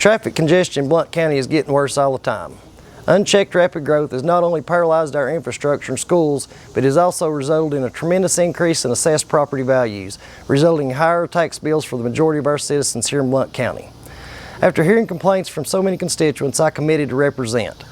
Traffic congestion in Blount County is getting worse all the time. Unchecked rapid growth has not only paralyzed our infrastructure and schools, but has also resulted in a tremendous increase in assessed property values, resulting in higher tax bills for the majority of our citizens here in Blount County. After hearing complaints from so many constituents I committed to represent,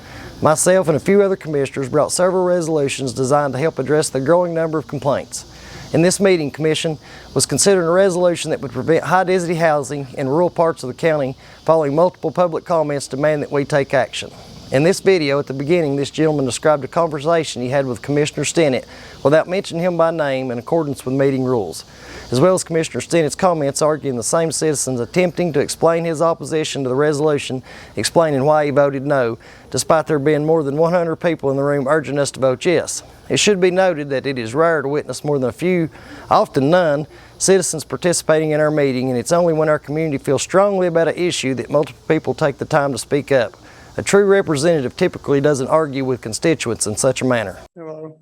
myself and a few other commissioners brought several resolutions designed to help address the growing number of complaints. In this meeting, Commission was considering a resolution that would prevent high-density housing in rural parts of the county following multiple public comments demanding that we take action. In this video, at the beginning, this gentleman described a conversation he had with Commissioner Stinnett without mentioning him by name in accordance with meeting rules, as well as Commissioner Stinnett's comments arguing the same citizens attempting to explain his opposition to the resolution, explaining why he voted no, despite there being more than 100 people in the room urging us to vote yes. It should be noted that it is rare to witness more than a few, often none, citizens participating in our meeting, and it's only when our community feels strongly about an issue that multiple people take the time to speak up. A true representative typically doesn't argue with constituents in such a manner. Hello,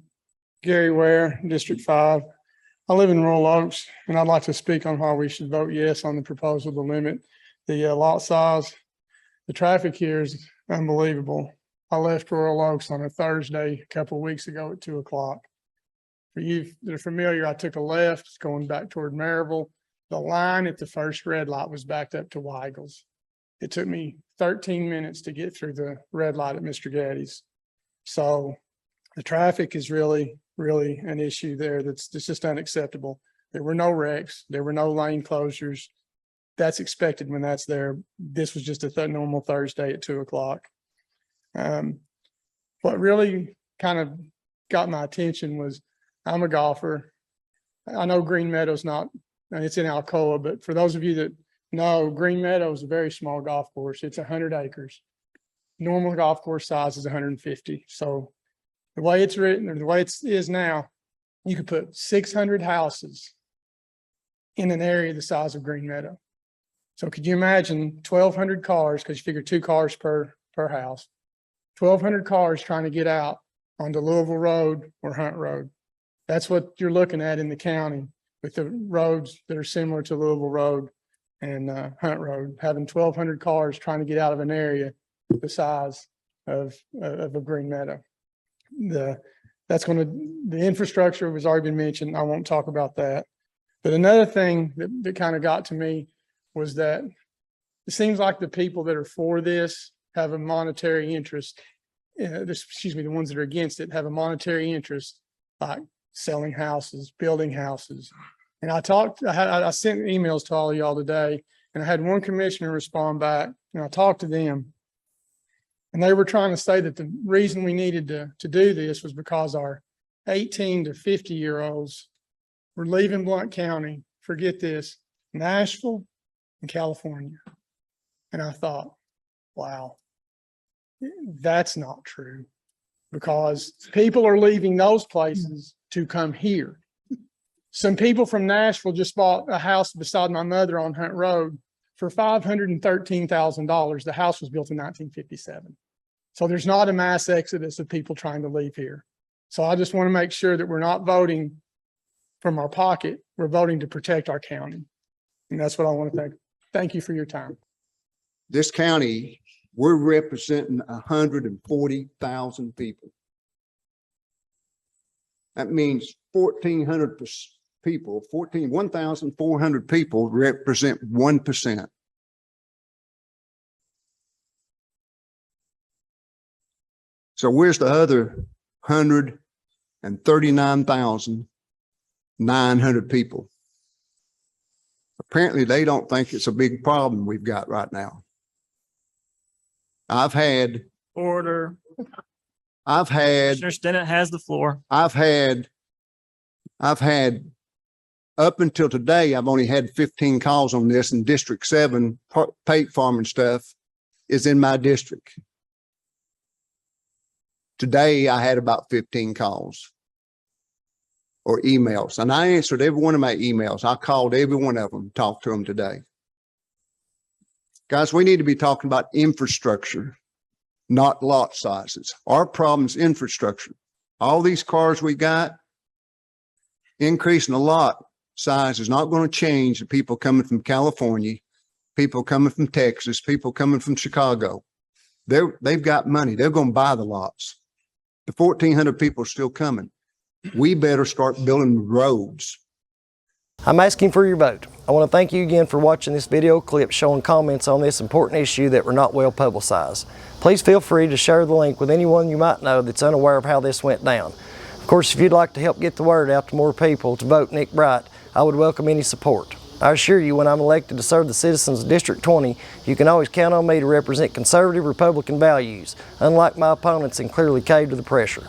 Gary Ware, District 5. I live in Royal Oaks, and I'd like to speak on why we should vote yes on the proposal to limit the lot size. The traffic here is unbelievable. I left Royal Oaks on a Thursday a couple of weeks ago at 2 o'clock. For you that are familiar, I took a left going back toward Maryville. The line at the first red light was backed up to Weigel's. It took me 13 minutes to get through the red light at Mr. Gaddy's. So the traffic is really an issue there that's just unacceptable. There were no wrecks. There were no lane closures. That's expected when that's there. This was just a normal Thursday at 2 o'clock. What really kind of got my attention was I'm a golfer. I know Green Meadow's not, and it's in Alcoa, but for those of you that know, Green Meadow is a very small golf course. It's 100 acres. Normal golf course size is 150. So the way it's written, or the way it is now, you could put 600 houses in an area the size of Green Meadow. So could you imagine 1,200 cars, because you figure 2 cars per house, 1,200 cars trying to get out onto Louisville Road or Hunt Road. That's what you're looking at in the county with the roads that are similar to Louisville Road and Hunt Road, having 1,200 cars trying to get out of an area the size of a Green Meadow. The infrastructure has already been mentioned. I won't talk about that. But another thing that kind of got to me was that it seems like the people that are for this have a monetary interest. The ones that are against it have a monetary interest, like selling houses, building houses. And I sent emails to all of y'all today, and I had one commissioner respond back, and I talked to them. And they were trying to say that the reason we needed to do this was because our 18 to 50-year-olds were leaving Blount County, forget this, Nashville and California. And I thought, wow, that's not true, because people are leaving those places to come here. Some people from Nashville just bought a house beside my mother on Hunt Road for $513,000. The house was built in 1957. So there's not a mass exodus of people trying to leave here. So I just want to make sure that we're not voting from our pocket. We're voting to protect our county. And that's what I want to thank you for your time. This county, we're representing 140,000 people. That means 1,400 people, 1,400 people represent 1%. So where's the other 139,900 people? Apparently they don't think it's a big problem we've got right now. Order. Commissioner Stinnett has the floor. I've had up until today, I've only had 15 calls on this, and District 7 pate farming stuff is in my district. Today, I had about 15 calls or emails, and I answered every one of my emails. I called every one of them, talked to them today. Guys, we need to be talking about infrastructure, not lot sizes. Our problem is infrastructure. All these cars we got, increasing the lot size is not going to change the people coming from California people coming from Texas, people coming from Chicago. They've got money. They're going to buy the lots. The 1,400 people are still coming. We better start building roads. I'm asking for your vote. I want to thank you again for watching this video clip showing comments on this important issue that were not well publicized. Please feel free to share the link with anyone you might know that's unaware of how this went down. Of course, if you'd like to help get the word out to more people to vote Nick Bright, I would welcome any support. I assure you, when I'm elected to serve the citizens of District 20, you can always count on me to represent conservative Republican values, unlike my opponents, and clearly cave to the pressure.